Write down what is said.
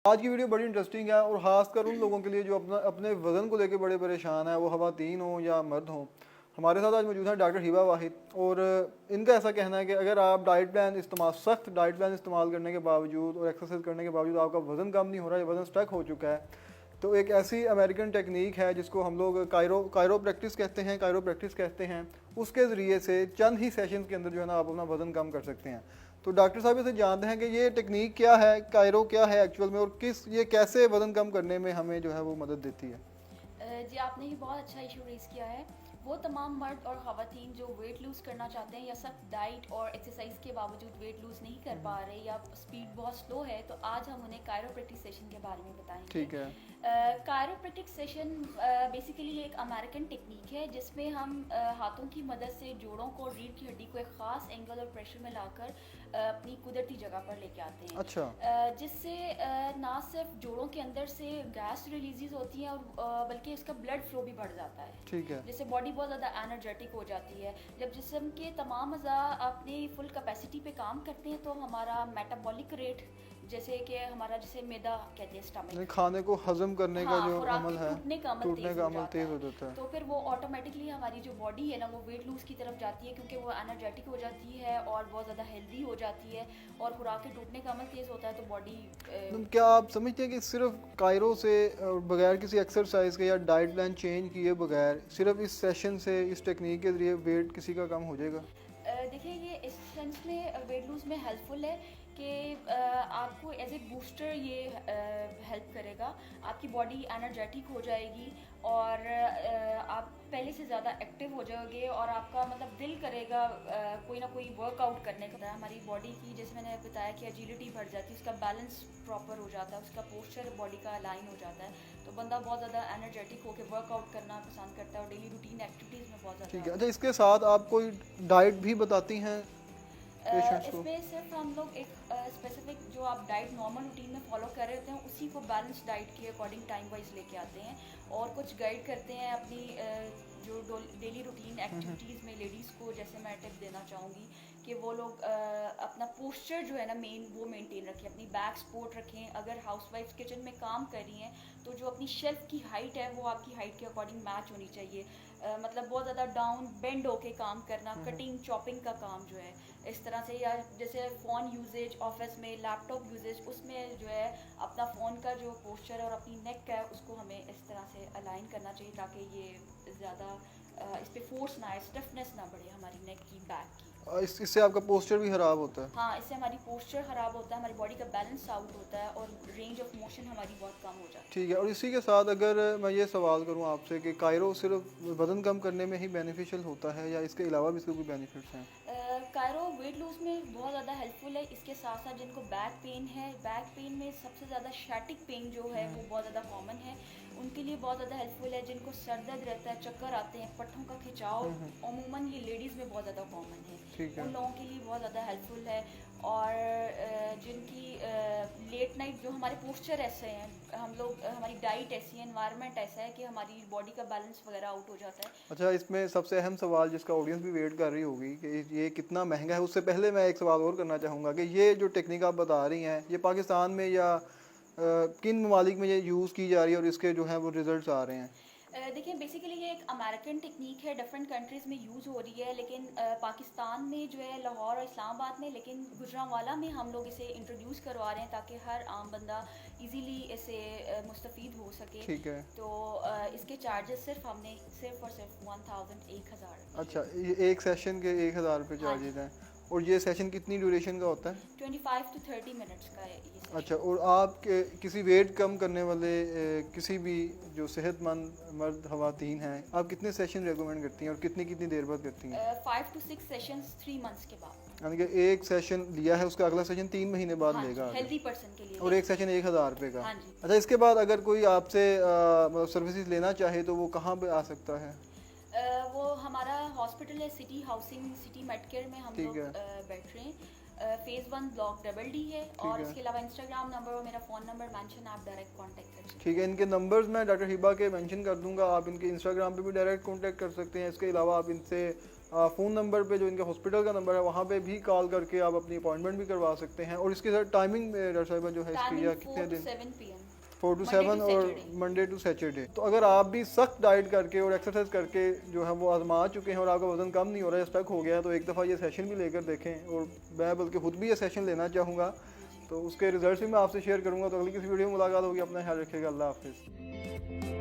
आज की वीडियो बड़ी इंटरेस्टिंग है और ख़ासकर उन लोगों के लिए जो अपने वज़न को लेकर बड़े परेशान हैं, वो ख़वातीन हों या मर्द हों। हमारे साथ आज मौजूद हैं डॉक्टर हिबा वाहिद और इनका ऐसा कहना है कि अगर आप सख्त डाइट प्लान इस्तेमाल करने के बावजूद और एक्सरसाइज करने के बावजूद आपका वज़न कम नहीं हो रहा है, वज़न स्टक हो चुका है, तो एक ऐसी अमेरिकन टेक्निक है जिसको हम लोग कायरो प्रैक्टिस कहते हैं। उसके ज़रिए से चंद ही सेशन के अंदर जो है ना आप अपना वज़न कम कर सकते हैं। तो डॉक्टर साहब इसे जानते हैं कि ये टेक्निक क्या है, कायरो क्या है एक्चुअल में, और ये कैसे वज़न कम करने में हमें जो है वो मदद देती है। जी, आपने ये बहुत अच्छा इशू रेज़ किया है। वो तमाम मर्द और ख़वातीन जो वेट लूज़ करना चाहते हैं या सख्त डाइट और एक्सरसाइज के बावजूद वेट लूज़ नहीं कर पा रहे या स्पीड बहुत स्लो है, तो आज हम उन्हें कायरोप्रैक्टिस सेशन के बारे में बताएंगे। ठीक है। कायरोप्रैक्टिस सेशन बेसिकली एक अमेरिकन टेक्निक है जिसमें हम हाथों की मदद से जोड़ों को, रीढ़ की हड्डी को एक ख़ास एंगल और प्रेशर में लाकर अपनी कुदरती जगह पर लेके आते हैं। अच्छा। जिससे ना सिर्फ जोड़ों के अंदर से गैस रिलीजेस होती हैं और बल्कि उसका ब्लड फ्लो भी बढ़ जाता है। ठीक है। जिससे बॉडी बहुत ज़्यादा एनर्जेटिक हो जाती है। जब जिस्म के तमाम अज़ा अपनी फुल कैपेसिटी पे काम करते हैं तो हमारा मेटाबॉलिक रेट, जैसे कि हमारा जिसे मैदा कहते हैं, स्टमक, खाने को हजम करने का जो खुराक अमल के है, टूटने का अमल तेज़ हो जाता है। तो फिर वो ऑटोमेटिकली हमारी जो बॉडी है ना, वो वेट लूज़ की तरफ जाती है क्योंकि वो एनर्जेटिक हो जाती है और बहुत ज़्यादा हेल्दी हो जाती है और खुराक के टूटने का अमल तेज़ होता है तो बॉडी। क्या आप समझते हैं कि सिर्फ कायरो से बगैर किसी एक्सरसाइज के या डाइट प्लान चेंज किए बगैर सिर्फ इस सेशन से, इस टेक्निक के जरिए वेट किसी का कम हो जाएगा? देखिए, ये इस सेंस में वेट लूज़ में हेल्पफुल है कि आपको एज ए बूस्टर ये हेल्प करेगा। आपकी बॉडी एनर्जेटिक हो जाएगी और आप पहले से ज़्यादा एक्टिव हो जाओगे और आपका मतलब दिल करेगा कोई ना कोई वर्कआउट करने का। हमारी बॉडी की, जैसे मैंने बताया कि एजिलिटी बढ़ जाती है, उसका बैलेंस प्रॉपर हो जाता है, उसका पोस्चर बॉडी का अलाइन हो जाता है, तो बंदा बहुत ज़्यादा एनर्जेटिक होकर वर्कआउट करना पसंद करता है और डेली रूटीन एक्टिविटीज़ में बहुत ज़्यादा। ठीक है। अच्छा, इसके साथ आप कोई डाइट भी बताती हैं पेशेंट्स को? इसमें सिर्फ हम लोग एक स्पेसिफिक जो आप डाइट नॉर्मल रूटीन में फॉलो कर रहे होते हैं उसी को बैलेंस डाइट के अकॉर्डिंग टाइम वाइज लेके आते हैं और कुछ गाइड करते हैं अपनी जो डेली रूटीन एक्टिविटीज़ में लेडीज़ को। जैसे मैं टिप देना चाहूँगी कि वो लोग अपना पोस्चर जो है ना मेन, वो मेंटेन रखें, अपनी बैक सपोर्ट रखें। अगर हाउसवाइफ्स किचन में काम कर रही हैं तो जो अपनी शेल्फ की हाइट है वो आपकी हाइट के अकॉर्डिंग मैच होनी चाहिए। मतलब बहुत ज़्यादा डाउन बेंड होके काम करना, कटिंग चॉपिंग का काम जो है इस तरह से, या जैसे फ़ोन यूजेज ऑफिस में, लैपटॉप यूजेज, उसमें जो है अपना फ़ोन का जो पोस्चर और अपनी नेक है उसको हमें इस तरह से अलाइन करना चाहिए ताकि ये ज़्यादा इस पर फोर्स ना आए, स्टिफनेस ना बढ़े हमारी नेक की, बैक की। इससे आपका पोस्चर भी खराब होता है? हाँ, इससे हमारी पोस्चर ख़राब होता है, हमारी बॉडी का बैलेंस आउट होता है और रेंज ऑफ मोशन हमारी बहुत कम हो जाती है। ठीक है। और इसी के साथ अगर मैं ये सवाल करूं आपसे कि कायरो सिर्फ वज़न कम करने में ही बेनिफिशियल होता है या इसके अलावा भी इसके कोई बेनिफिट्स हैं? कायरो वेट लूज में बहुत ज़्यादा हेल्पफुल है। इसके साथ साथ जिनको बैक पेन है, बैक पेन में सबसे ज़्यादा शैटिक पेन जो है वो बहुत ज़्यादा कॉमन है, उनके लिए बहुत ज़्यादा हेल्पफुल है। जिनको सर दर्द रहता है, चक्कर आते हैं, पट्टों का खिंचाव, अमूमन ये लेडीज़ में बहुत ज़्यादा कॉमन है, ठीक है। उन लोगों के लिए बहुत ज़्यादा हेल्पफुल है। और जिनकी लेट नाइट, जो हमारे पोस्चर ऐसे हैं, हम लोग, हमारी डाइट ऐसी है, एनवायरनमेंट ऐसा है कि हमारी बॉडी का बैलेंस वगैरह आउट हो जाता है। अच्छा, इसमें सबसे अहम सवाल जिसका ऑडियंस भी वेट कर रही होगी कि ये कितना महंगा है, उससे पहले मैं एक सवाल और करना चाहूँगा कि ये जो टेक्निक आप बता रही हैं, ये पाकिस्तान में या किन ममालिक में ये यूज़ की जा रही है और इसके जो हैं वो रिजल्ट्स आ रहे हैं? देखिए, बेसिकली ये एक अमेरिकन टेक्निक है, डिफरेंट कंट्रीज़ में यूज़ हो रही है, लेकिन पाकिस्तान में जो है, लाहौर और इस्लामाबाद में, लेकिन गुजरांवाला में हम लोग इसे इंट्रोड्यूस करवा रहे हैं ताकि हर आम बंदा इजीली इसे मुस्तफ़ीद हो सके। ठीक है। तो इसके चार्जेस हमने सिर्फ और सिर्फ 1000 अच्छा, ये एक सेशन के 1000 रुपये हाँ जी, चार्जेज हैं। और ये सेशन कितनी ड्यूरेशन का होता है? 25 to 30 मिनट्स का है ये सेशन। अच्छा, और आप किसी वेट कम करने वाले किसी भी जो सेहतमंद मर्द ख़वातीन हैं, आप कितने सेशन रेकमेंड करती हैं और कितनी कितनी देर बाद करती हैं? 5 to 6 सेशंस 3 मंथ्स के बाद। यानी कि एक सेशन लिया है, उसका अगला सेशन 3 महीने बाद हाँ लेगा जी, हेल्दी पर्सन के लिए। और एक सेशन 1000 रुपये का। हाँ जी। अच्छा, इसके बाद अगर कोई आपसे मतलब सर्विसेज लेना चाहे तो वो कहाँ पे आ सकता है? वो हमारा हॉस्पिटल है सिटी हाउसिंग, सिटी मेडकेयर में हम ठीक लोग है। बैठ रहे हैं। फेज़ 1 ब्लॉक DD है और है। इसके अलावा इंस्टाग्राम नंबर और मेरा फ़ोन नंबर मेंशन, आप डायरेक्ट कांटेक्ट कर सकते ठीक है, इनके नंबर्स मैं डॉक्टर हिबा के मेंशन कर दूंगा, आप इनके इंस्टाग्राम पे भी डायरेक्ट कांटेक्ट कर सकते हैं। इसके अलावा आप इनसे फ़ोन नंबर पे जो इनके हॉस्पिटल का नंबर है वहाँ पे भी कॉल करके आप अपनी अपॉइंटमेंट भी करवा सकते हैं। और इसके साथ टाइमिंग डॉक्टर साहिबा जो है इसकी, या कितने दिन? 7 PM 4 to 7 Monday to और Saturday। Monday to Saturday. तो अगर आप भी सख्त डाइट करके और एक्सरसाइज करके जो है वो आजमा चुके हैं और आपका वजन कम नहीं हो रहा है, स्टक हो गया है, तो एक दफ़ा ये सेशन भी लेकर देखें। और मैं बल्कि खुद भी ये सेशन लेना चाहूँगा, तो उसके रिजल्ट भी मैं आपसे शेयर करूँगा। तो अगली किसी वीडियो में मुलाकात होगी। अपना ख्याल रखिएगा। अल्लाह हाफिज़।